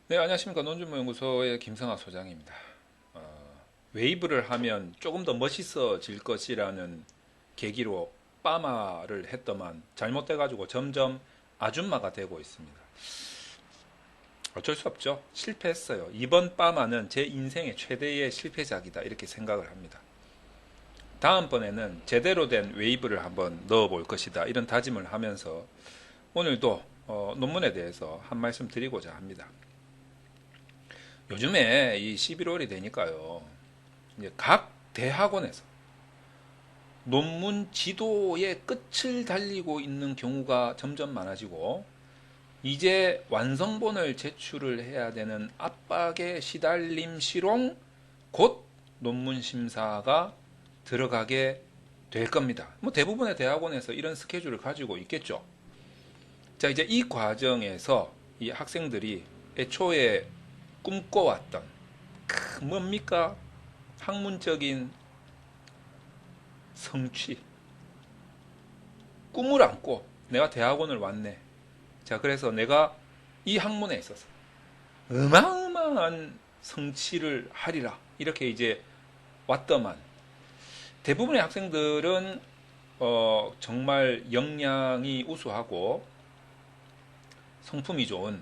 네, 안녕하십니까. 논준모연구소의 김성학 소장입니다. 웨이브를 하면 조금 더 멋있어질 것이라는 계기로 빠마를 했더만 잘못돼가지고 점점 아줌마가 되고 있습니다. 어쩔 수 없죠. 실패했어요. 이번 빠마는 제 인생의 최대의 실패작이다. 이렇게 생각을 합니다. 다음번에는 제대로 된 웨이브를 한번 넣어볼 것이다. 이런 다짐을 하면서 오늘도 논문에 대해서 한 말씀 드리고자 합니다. 요즘에 이 11월이 되니까요. 이제 각 대학원에서 논문 지도의 끝을 달리고 있는 경우가 점점 많아지고 이제 완성본을 제출을 해야 되는 압박에 시달림 시롱 곧 논문 심사가 들어가게 될 겁니다. 뭐 대부분의 대학원에서 이런 스케줄을 가지고 있겠죠. 자, 이제 이 과정에서 이 학생들이 애초에 꿈꿔왔던 뭡니까? 학문적인 성취. 꿈을 안고 내가 대학원을 왔네. 자, 그래서 내가 이 학문에 있어서 어마어마한 성취를 하리라. 이렇게 이제 왔더만 대부분의 학생들은 정말 역량이 우수하고 성품이 좋은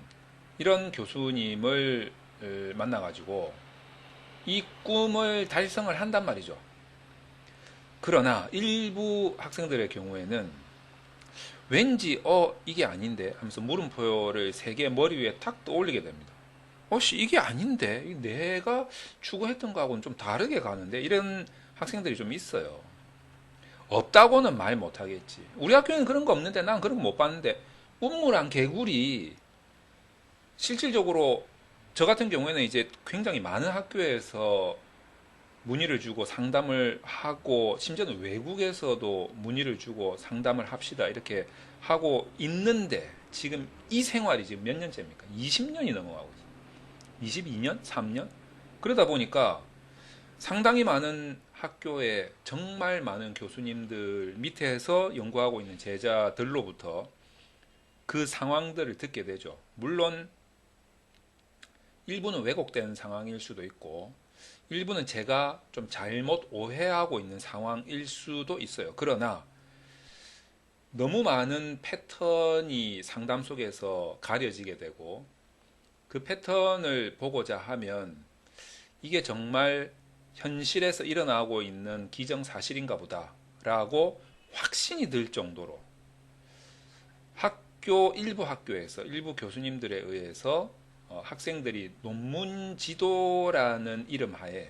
이런 교수님을 만나가지고 이 꿈을 달성을 한단 말이죠. 그러나 일부 학생들의 경우에는 왠지 이게 아닌데 하면서 물음표를 세 개 머리 위에 탁 떠올리게 됩니다. 이게 아닌데 내가 추구했던 거하고는 좀 다르게 가는데 이런 학생들이 좀 있어요. 없다고는 말 못하겠지. 우리 학교에는 그런 거 없는데 난 그런 거 못 봤는데 우물안 개구리 실질적으로 저 같은 경우에는 이제 굉장히 많은 학교에서 문의를 주고 상담을 하고 심지어는 외국에서도 문의를 주고 상담을 합시다 이렇게 하고 있는데 지금 이 생활이 지금 몇 년째입니까? 20년이 넘어가고 있어요. 22년? 3년? 그러다 보니까 상당히 많은 학교에 정말 많은 교수님들 밑에서 연구하고 있는 제자들로부터 그 상황들을 듣게 되죠. 물론 일부는 왜곡된 상황일 수도 있고 일부는 제가 좀 잘못 오해하고 있는 상황일 수도 있어요. 그러나 너무 많은 패턴이 상담 속에서 가려지게 되고 그 패턴을 보고자 하면 이게 정말 현실에서 일어나고 있는 기정사실인가 보다라고 확신이 들 정도로 일부 학교에서 일부 교수님들에 의해서 학생들이 논문 지도라는 이름 하에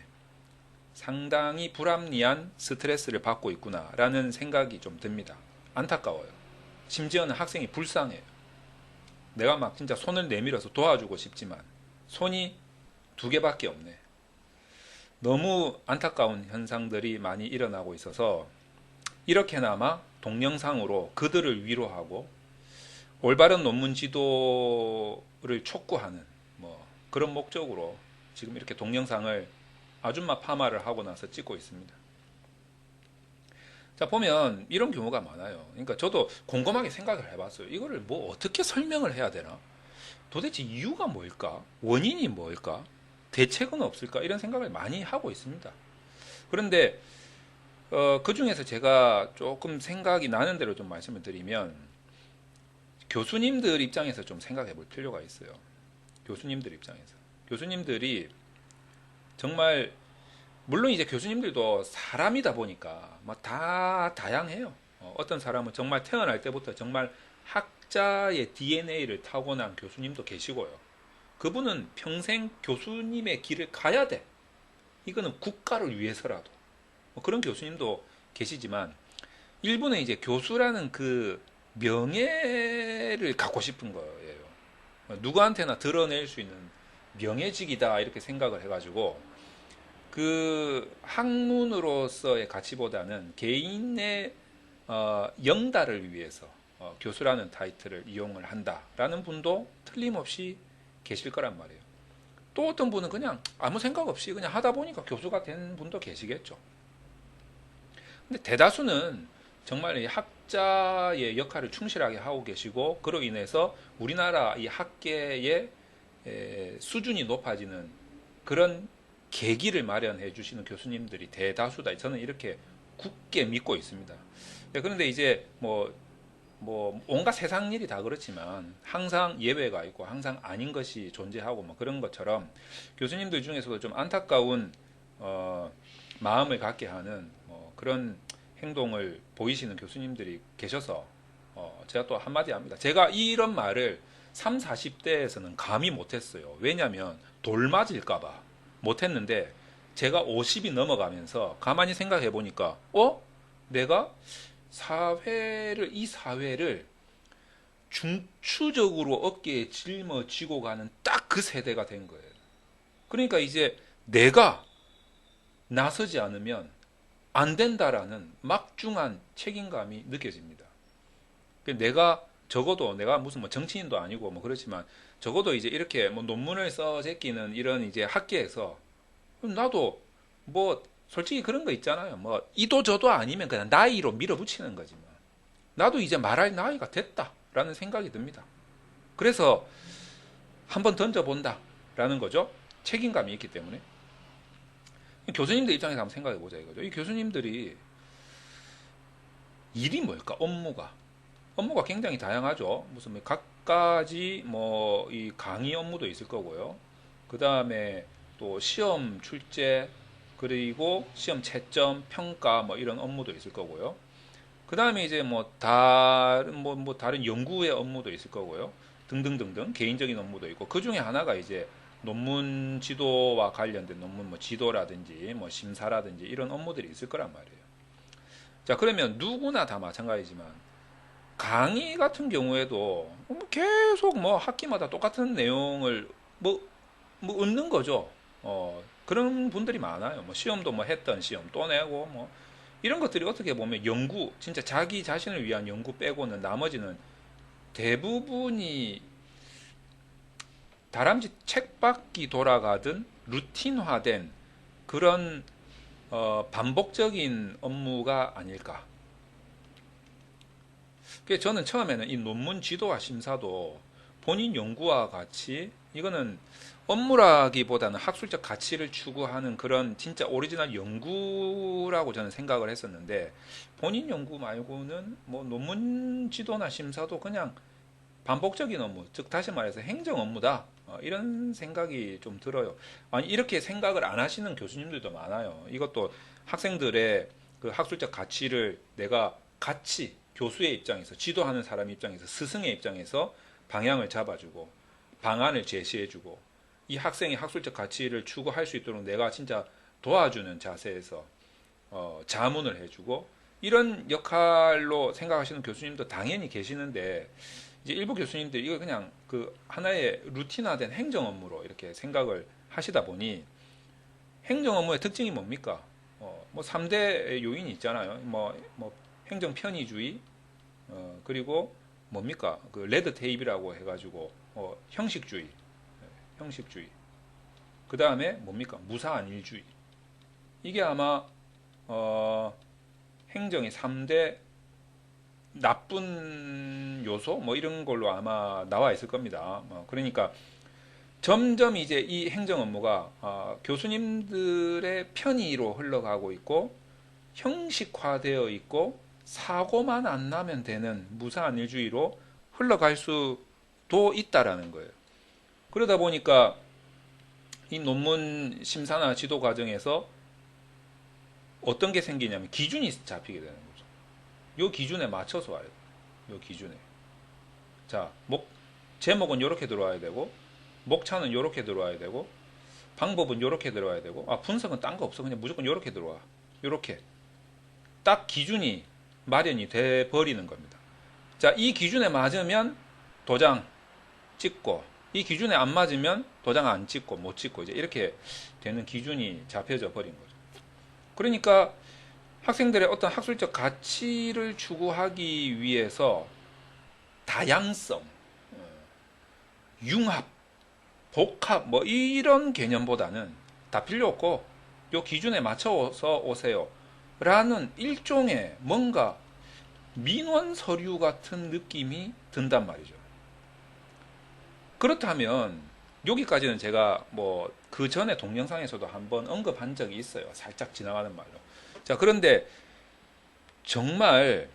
상당히 불합리한 스트레스를 받고 있구나라는 생각이 좀 듭니다. 안타까워요. 심지어는 학생이 불쌍해요. 내가 막 진짜 손을 내밀어서 도와주고 싶지만 손이 두 개밖에 없네. 너무 안타까운 현상들이 많이 일어나고 있어서 이렇게나마 동영상으로 그들을 위로하고 올바른 논문 지도를 촉구하는 그런 목적으로 지금 이렇게 동영상을 아줌마 파마를 하고 나서 찍고 있습니다. 자, 보면 이런 경우가 많아요. 그러니까 저도 곰곰하게 생각을 해봤어요. 이거를 뭐 어떻게 설명을 해야 되나? 도대체 이유가 뭘까? 원인이 뭘까? 대책은 없을까? 이런 생각을 많이 하고 있습니다. 그런데 그 중에서 제가 조금 생각이 나는 대로 좀 말씀을 드리면 교수님들 입장에서 좀 생각해 볼 필요가 있어요. 교수님들 입장에서. 교수님들이 정말 물론 이제 교수님들도 사람이다 보니까 뭐 다 다양해요. 어떤 사람은 정말 태어날 때부터 정말 학자의 DNA를 타고난 교수님도 계시고요. 그분은 평생 교수님의 길을 가야 돼. 이거는 국가를 위해서라도. 그런 교수님도 계시지만 일부는 이제 교수라는 그 명예를 갖고 싶은 거예요. 누구한테나 드러낼 수 있는 명예직이다 이렇게 생각을 해가지고 그 학문으로서의 가치보다는 개인의 영달을 위해서 교수라는 타이틀을 이용을 한다라는 분도 틀림없이 계실 거란 말이에요. 또 어떤 분은 그냥 아무 생각 없이 그냥 하다 보니까 교수가 된 분도 계시겠죠. 근데 대다수는 정말 이 학자의 역할을 충실하게 하고 계시고 그로 인해서 우리나라 이 학계의 수준이 높아지는 그런 계기를 마련해 주시는 교수님들이 대다수다. 저는 이렇게 굳게 믿고 있습니다. 그런데 이제 뭐 온갖 세상 일이 다 그렇지만 항상 예외가 있고 항상 아닌 것이 존재하고 뭐 그런 것처럼 교수님들 중에서도 좀 안타까운 마음을 갖게 하는 그런 행동을 보이시는 교수님들이 계셔서 제가 또 한마디 합니다. 제가 이런 말을 3, 40대에서는 감히 못했어요. 왜냐하면 돌 맞을까봐 못했는데 제가 50이 넘어가면서 가만히 생각해 보니까 내가 이 사회를 중추적으로 어깨에 짊어지고 가는 딱 그 세대가 된 거예요. 그러니까 이제 내가 나서지 않으면 안 된다라는 막중한 책임감이 느껴집니다. 적어도 내가 무슨 뭐 정치인도 아니고 뭐 그렇지만 적어도 이제 이렇게 뭐 논문을 써 제끼는 이런 이제 학계에서 나도 뭐 솔직히 그런 거 있잖아요. 뭐 이도 저도 아니면 그냥 나이로 밀어붙이는 거지만 나도 이제 말할 나이가 됐다라는 생각이 듭니다. 그래서 한번 던져본다라는 거죠. 책임감이 있기 때문에. 교수님들 입장에서 한번 생각해 보자 이거죠. 이 교수님들이 일이 뭘까? 업무가 굉장히 다양하죠. 무슨 뭐 각가지 뭐 이 강의 업무도 있을 거고요. 그 다음에 또 시험 출제 그리고 시험 채점 평가 뭐 이런 업무도 있을 거고요. 그 다음에 이제 뭐 다른 연구의 업무도 있을 거고요. 등등등등 개인적인 업무도 있고 그 중에 하나가 이제 논문 지도와 관련된 논문 뭐 지도라든지 뭐 심사라든지 이런 업무들이 있을 거란 말이에요. 자, 그러면 누구나 다 마찬가지지만 강의 같은 경우에도 계속 뭐 학기마다 똑같은 내용을 얻는 거죠. 그런 분들이 많아요. 뭐 시험도 뭐 했던 시험 또 내고 뭐 이런 것들이 어떻게 보면 연구, 진짜 자기 자신을 위한 연구 빼고는 나머지는 대부분이 다람쥐 책바퀴 돌아가든 루틴화된 그런 반복적인 업무가 아닐까. 그래서 저는 처음에는 이 논문 지도와 심사도 본인 연구와 같이 이거는 업무라기보다는 학술적 가치를 추구하는 그런 진짜 오리지널 연구라고 저는 생각을 했었는데 본인 연구 말고는 뭐 논문 지도나 심사도 그냥 반복적인 업무, 즉 다시 말해서 행정 업무다. 이런 생각이 좀 들어요. 아니 이렇게 생각을 안 하시는 교수님들도 많아요. 이것도 학생들의 그 학술적 가치를 내가 같이 교수의 입장에서 지도하는 사람 입장에서 스승의 입장에서 방향을 잡아주고 방안을 제시해주고 이 학생의 학술적 가치를 추구할 수 있도록 내가 진짜 도와주는 자세에서 자문을 해주고 이런 역할로 생각하시는 교수님도 당연히 계시는데 이제 일부 교수님들이 이거 그냥 그 하나의 루틴화된 행정 업무로 이렇게 생각을 하시다 보니 행정 업무의 특징이 뭡니까? 뭐 3대 요인이 있잖아요. 뭐 행정 편의주의, 그리고 뭡니까? 그 레드 테이프라고 해가지고 형식주의. 그 다음에 뭡니까? 무사안일주의. 이게 아마 행정의 3대 나쁜 요소 뭐 이런 걸로 아마 나와 있을 겁니다. 그러니까 점점 이제 이 행정 업무가 교수님들의 편의로 흘러가고 있고 형식화되어 있고 사고만 안 나면 되는 무사안일주의로 흘러갈 수도 있다라는 거예요. 그러다 보니까 이 논문 심사나 지도 과정에서 어떤 게 생기냐면 기준이 잡히게 되는 거죠. 요 기준에 맞춰서 와요. 요 기준에. 자, 제목은 이렇게 들어와야 되고, 목차는 이렇게 들어와야 되고, 방법은 이렇게 들어와야 되고, 분석은 딴 거 없어. 그냥 무조건 이렇게 들어와. 이렇게. 딱 기준이 마련이 돼 버리는 겁니다. 자, 이 기준에 맞으면 도장 찍고, 이 기준에 안 맞으면 도장 안 찍고, 못 찍고, 이제 이렇게 되는 기준이 잡혀져 버린 거죠. 그러니까 학생들의 어떤 학술적 가치를 추구하기 위해서 다양성, 융합, 복합 뭐 이런 개념보다는 다 필요 없고 요 기준에 맞춰서 오세요 라는 일종의 뭔가 민원 서류 같은 느낌이 든단 말이죠. 그렇다면 여기까지는 제가 뭐 그 전에 동영상에서도 한번 언급한 적이 있어요. 살짝 지나가는 말로. 자, 그런데 정말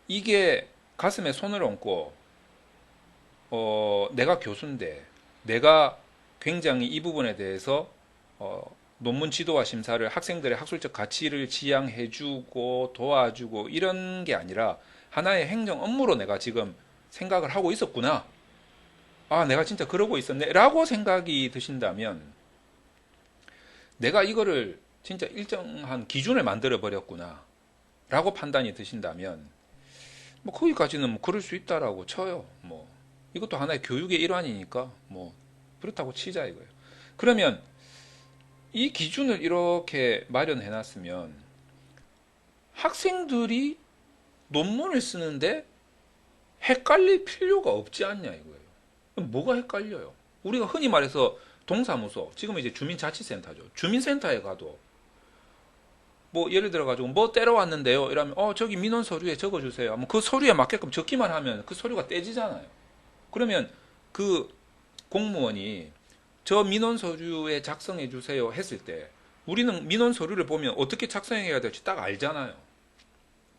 이게 가슴에 손을 얹고 내가 교수인데 내가 굉장히 이 부분에 대해서 논문 지도와 심사를 학생들의 학술적 가치를 지향해주고 도와주고 이런 게 아니라 하나의 행정 업무로 내가 지금 생각을 하고 있었구나. 아, 내가 진짜 그러고 있었네. 라고 생각이 드신다면 내가 이거를 진짜 일정한 기준을 만들어 버렸구나. 라고 판단이 드신다면 뭐 거기까지는 뭐 그럴 수 있다라고 쳐요. 뭐 이것도 하나의 교육의 일환이니까 뭐 그렇다고 치자 이거예요. 그러면 이 기준을 이렇게 마련해 놨으면 학생들이 논문을 쓰는데 헷갈릴 필요가 없지 않냐 이거예요. 뭐가 헷갈려요? 우리가 흔히 말해서 동사무소, 지금 이제 주민자치센터죠. 주민센터에 가도 뭐 예를 들어 가지고 뭐 때려왔는데요. 이러면 저기 민원 서류에 적어주세요. 뭐 그 서류에 맞게끔 적기만 하면 그 서류가 떼지잖아요. 그러면 그 공무원이 저 민원 서류에 작성해 주세요 했을 때 우리는 민원 서류를 보면 어떻게 작성해야 될지 딱 알잖아요.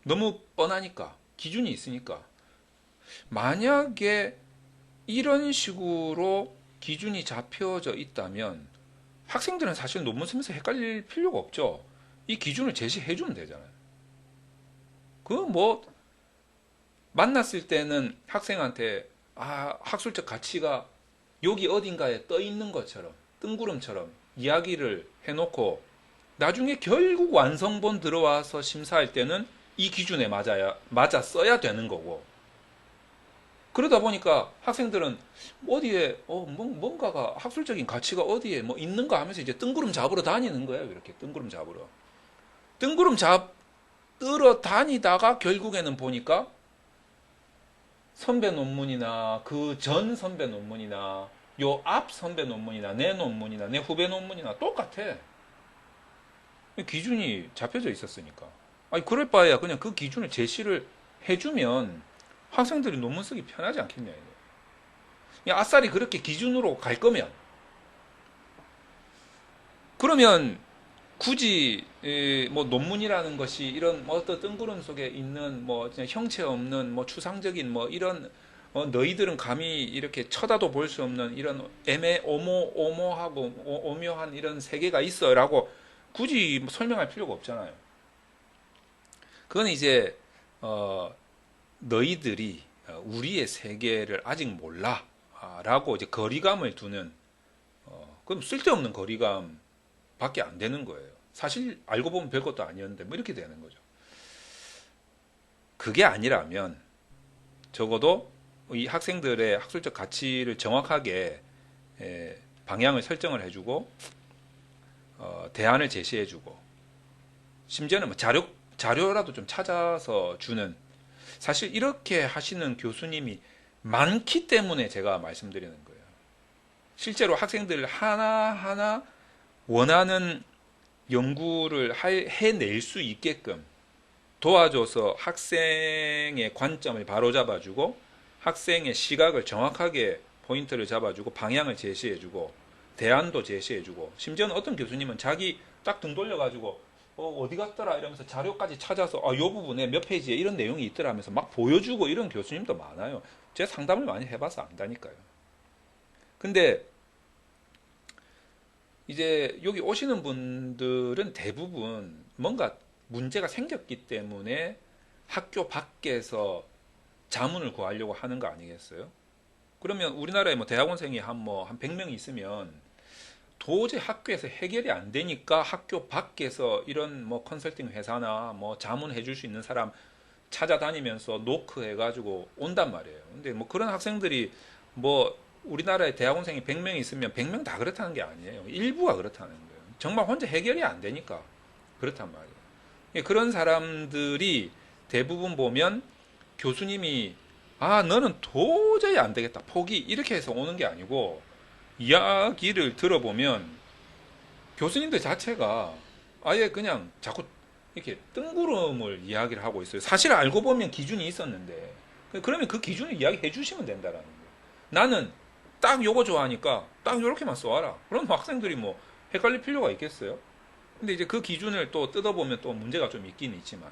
너무 뻔하니까 기준이 있으니까. 만약에 이런 식으로 기준이 잡혀져 있다면 학생들은 사실 논문 쓰면서 헷갈릴 필요가 없죠. 이 기준을 제시해 주면 되잖아요. 그 뭐 만났을 때는 학생한테 학술적 가치가 여기 어딘가에 떠 있는 것처럼 뜬구름처럼 이야기를 해놓고 나중에 결국 완성본 들어와서 심사할 때는 이 기준에 맞아 써야 되는 거고. 그러다 보니까 학생들은 어디에 뭔가가 학술적인 가치가 어디에 뭐 있는가 하면서 이제 뜬구름 잡으러 다니는 거예요. 이렇게 뜬구름 잡으러 다니다가 결국에는 보니까 선배 논문이나 그 전 선배 논문이나 요 앞 선배 논문이나 내 논문이나 내 후배 논문이나 똑같아. 기준이 잡혀져 있었으니까. 아니 그럴 바에야 그냥 그 기준을 제시를 해주면 학생들이 논문 쓰기 편하지 않겠냐 이거. 그냥 아싸리 그렇게 기준으로 갈 거면 그러면 굳이 뭐 논문이라는 것이 이런 뭐 어떤 뜬구름 속에 있는 뭐 그냥 형체 없는 뭐 추상적인 뭐 이런 너희들은 감히 이렇게 쳐다도 볼 수 없는 이런 오모하고 오묘한 이런 세계가 있어라고 굳이 설명할 필요가 없잖아요. 그건 이제 너희들이 우리의 세계를 아직 몰라라고 이제 거리감을 두는 그럼 쓸데없는 거리감밖에 안 되는 거예요. 사실 알고 보면 별것도 아니었는데 뭐 이렇게 되는 거죠. 그게 아니라면 적어도 이 학생들의 학술적 가치를 정확하게 방향을 설정을 해주고 대안을 제시해주고 심지어는 뭐 자료라도 좀 찾아서 주는 사실 이렇게 하시는 교수님이 많기 때문에 제가 말씀드리는 거예요. 실제로 학생들 하나하나 원하는 연구를 해낼 수 있게끔 도와줘서 학생의 관점을 바로잡아주고 학생의 시각을 정확하게 포인트를 잡아주고 방향을 제시해주고 대안도 제시해주고 심지어는 어떤 교수님은 자기 딱 등 돌려가지고 어디 갔더라 이러면서 자료까지 찾아서 요 부분에 몇 페이지에 이런 내용이 있더라 하면서 막 보여주고 이런 교수님도 많아요. 제가 상담을 많이 해봐서 안다니까요. 근데 이제 여기 오시는 분들은 대부분 뭔가 문제가 생겼기 때문에 학교 밖에서 자문을 구하려고 하는 거 아니겠어요? 그러면 우리나라에 뭐 대학원생이 한 100명이 있으면 도저히 학교에서 해결이 안 되니까 학교 밖에서 이런 뭐 컨설팅 회사나 뭐 자문해 줄 수 있는 사람 찾아다니면서 노크해 가지고 온단 말이에요. 근데 뭐 그런 학생들이 뭐 우리나라에 대학원생이 100명 있으면 100명 다 그렇다는 게 아니에요. 일부가 그렇다는 거예요. 정말 혼자 해결이 안 되니까 그렇단 말이에요. 그런 사람들이 대부분 보면 교수님이 너는 도저히 안 되겠다 포기 이렇게 해서 오는 게 아니고 이야기를 들어보면 교수님들 자체가 아예 그냥 자꾸 이렇게 뜬구름을 이야기를 하고 있어요. 사실 알고 보면 기준이 있었는데 그러면 그 기준을 이야기해 주시면 된다라는 거예요. 나는 딱 요거 좋아하니까 딱 요렇게만 써와라. 그럼 학생들이 뭐 헷갈릴 필요가 있겠어요? 근데 이제 그 기준을 또 뜯어보면 또 문제가 좀 있긴 있지만.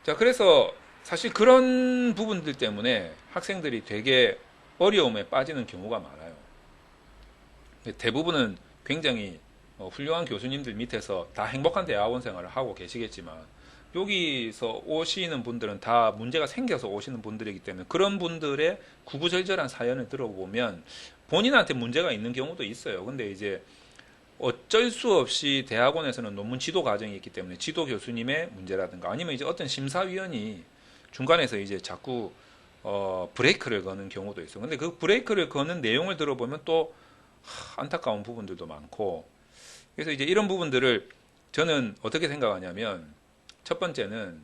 자, 그래서 사실 그런 부분들 때문에 학생들이 되게 어려움에 빠지는 경우가 많아요. 대부분은 굉장히 훌륭한 교수님들 밑에서 다 행복한 대학원 생활을 하고 계시겠지만 여기서 오시는 분들은 다 문제가 생겨서 오시는 분들이기 때문에 그런 분들의 구구절절한 사연을 들어보면 본인한테 문제가 있는 경우도 있어요. 근데 이제 어쩔 수 없이 대학원에서는 논문 지도 과정이 있기 때문에 지도 교수님의 문제라든가 아니면 이제 어떤 심사위원이 중간에서 이제 자꾸 브레이크를 거는 경우도 있어요. 근데 그 브레이크를 거는 내용을 들어보면 또 안타까운 부분들도 많고 그래서 이제 이런 부분들을 저는 어떻게 생각하냐면 첫 번째는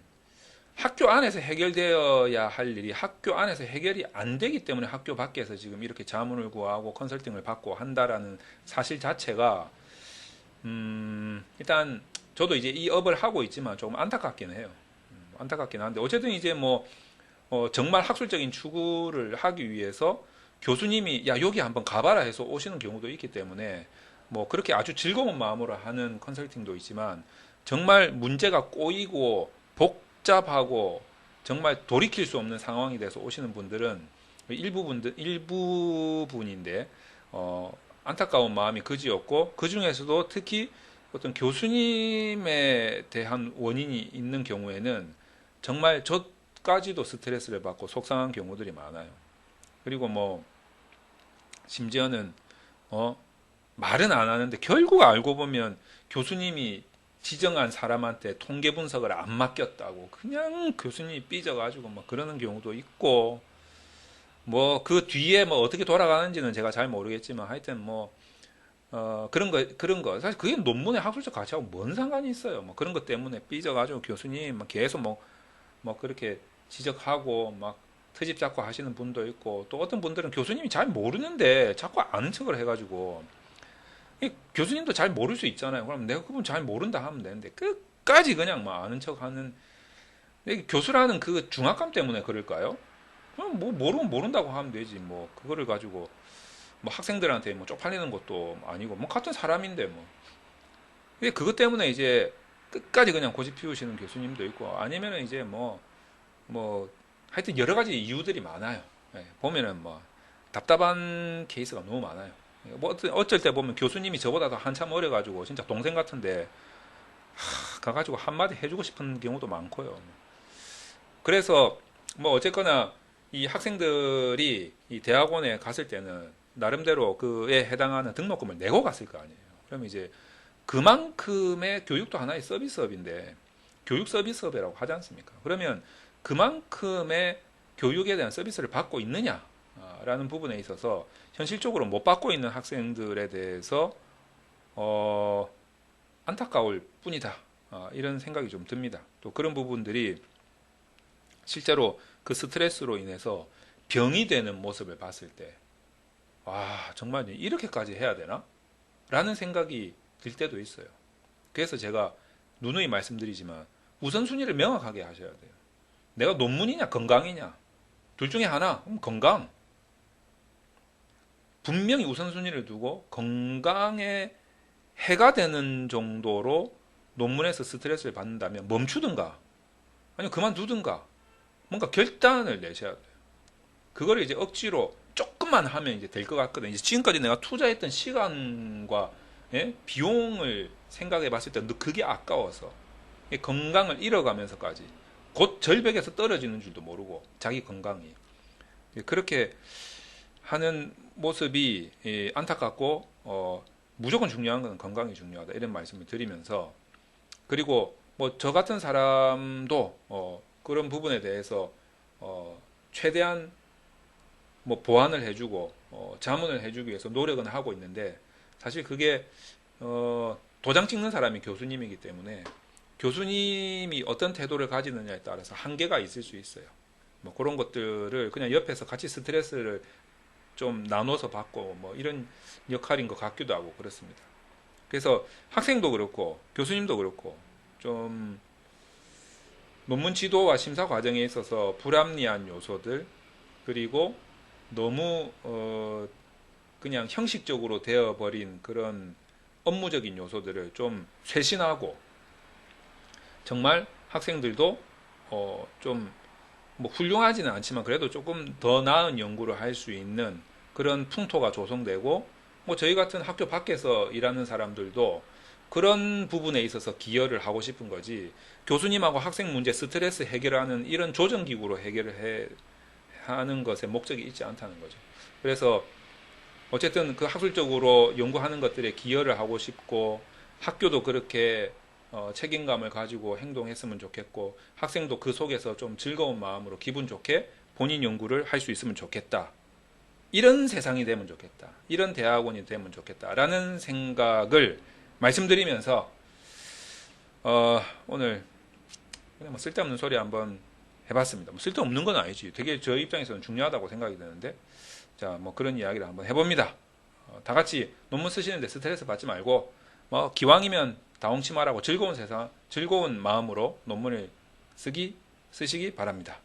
학교 안에서 해결되어야 할 일이 학교 안에서 해결이 안 되기 때문에 학교 밖에서 지금 이렇게 자문을 구하고 컨설팅을 받고 한다라는 사실 자체가 일단 저도 이제 이 업을 하고 있지만 조금 안타깝긴 해요. 안타깝긴 한데 어쨌든 이제 뭐 정말 학술적인 추구를 하기 위해서 교수님이 야 여기 한번 가봐라 해서 오시는 경우도 있기 때문에 뭐 그렇게 아주 즐거운 마음으로 하는 컨설팅도 있지만 정말 문제가 꼬이고 복잡하고 정말 돌이킬 수 없는 상황이 돼서 오시는 분들은 일부분인데 안타까운 마음이 그지없고 그 중에서도 특히 어떤 교수님에 대한 원인이 있는 경우에는 정말 저까지도 스트레스를 받고 속상한 경우들이 많아요. 그리고 뭐 심지어는 말은 안 하는데 결국 알고 보면 교수님이 지정한 사람한테 통계 분석을 안 맡겼다고 그냥 교수님이 삐져가지고 막 그러는 경우도 있고 뭐 그 뒤에 뭐 어떻게 돌아가는지는 제가 잘 모르겠지만 하여튼 뭐 그런 거 사실 그게 논문의 학술적 가치하고 뭔 상관이 있어요. 뭐 그런 것 때문에 삐져가지고 교수님 막 계속 뭐 그렇게 지적하고 막 트집 잡고 하시는 분도 있고 또 어떤 분들은 교수님이 잘 모르는데 자꾸 아는 척을 해가지고 교수님도 잘 모를 수 있잖아요. 그럼 내가 그분 잘 모른다 하면 되는데 끝까지 그냥 막 아는 척하는 교수라는 그 중압감 때문에 그럴까요? 그럼 뭐 모르면 모른다고 하면 되지 뭐 그거를 가지고 뭐 학생들한테 뭐 쪽팔리는 것도 아니고 뭐 같은 사람인데 뭐 근데 그것 때문에 이제 끝까지 그냥 고집 피우시는 교수님도 있고 아니면은 이제 뭐 하여튼 여러 가지 이유들이 많아요. 예, 보면은 뭐 답답한 케이스가 너무 많아요. 뭐 어쩔 때 보면 교수님이 저보다도 한참 어려가지고 진짜 동생 같은데 가가지고 한마디 해주고 싶은 경우도 많고요. 그래서 뭐 어쨌거나 이 학생들이 이 대학원에 갔을 때는 나름대로 그에 해당하는 등록금을 내고 갔을 거 아니에요. 그러면 이제 그만큼의 교육도 하나의 서비스업인데 교육 서비스업이라고 하지 않습니까? 그러면 그만큼의 교육에 대한 서비스를 받고 있느냐라는 부분에 있어서 현실적으로 못 받고 있는 학생들에 대해서 안타까울 뿐이다. 이런 생각이 좀 듭니다. 또 그런 부분들이 실제로 그 스트레스로 인해서 병이 되는 모습을 봤을 때, 와, 정말 이렇게까지 해야 되나? 라는 생각이 들 때도 있어요. 그래서 제가 누누이 말씀드리지만 우선순위를 명확하게 하셔야 돼요. 내가 논문이냐 건강이냐 둘 중에 하나 그럼 건강 분명히 우선순위를 두고 건강에 해가 되는 정도로 논문에서 스트레스를 받는다면 멈추든가 아니면 그만두든가 뭔가 결단을 내셔야 돼요. 그거를 이제 억지로 조금만 하면 이제 될 것 같거든요. 이제 지금까지 내가 투자했던 시간과 비용을 생각해 봤을 때 그게 아까워서 건강을 잃어가면서까지 곧 절벽에서 떨어지는 줄도 모르고 자기 건강이 그렇게 하는 모습이 안타깝고 무조건 중요한 것은 건강이 중요하다 이런 말씀을 드리면서 그리고 뭐 저 같은 사람도 그런 부분에 대해서 최대한 뭐 보완을 해주고 자문을 해주기 위해서 노력은 하고 있는데 사실 그게 도장 찍는 사람이 교수님이기 때문에 교수님이 어떤 태도를 가지느냐에 따라서 한계가 있을 수 있어요. 뭐 그런 것들을 그냥 옆에서 같이 스트레스를 좀 나눠서 받고 뭐 이런 역할인 것 같기도 하고 그렇습니다. 그래서 학생도 그렇고 교수님도 그렇고 좀 논문 지도와 심사 과정에 있어서 불합리한 요소들 그리고 너무 그냥 형식적으로 되어버린 그런 업무적인 요소들을 좀 쇄신하고 정말 학생들도 좀 뭐 훌륭하지는 않지만 그래도 조금 더 나은 연구를 할 수 있는 그런 풍토가 조성되고 뭐 저희 같은 학교 밖에서 일하는 사람들도 그런 부분에 있어서 기여를 하고 싶은 거지 교수님하고 학생 문제 스트레스 해결하는 이런 조정기구로 해결을 하는 것에 목적이 있지 않다는 거죠. 그래서 어쨌든 그 학술적으로 연구하는 것들에 기여를 하고 싶고 학교도 그렇게 책임감을 가지고 행동했으면 좋겠고 학생도 그 속에서 좀 즐거운 마음으로 기분 좋게 본인 연구를 할 수 있으면 좋겠다. 이런 세상이 되면 좋겠다. 이런 대학원이 되면 좋겠다라는 생각을 말씀드리면서 오늘 그냥 뭐 쓸데없는 소리 한번 해봤습니다. 뭐 쓸데없는 건 아니지. 되게 저 입장에서는 중요하다고 생각이 드는데 자, 뭐 그런 이야기를 한번 해봅니다. 다 같이 논문 쓰시는데 스트레스 받지 말고 뭐 기왕이면 다홍치마라고 즐거운 세상, 즐거운 마음으로 논문을 쓰시기 바랍니다.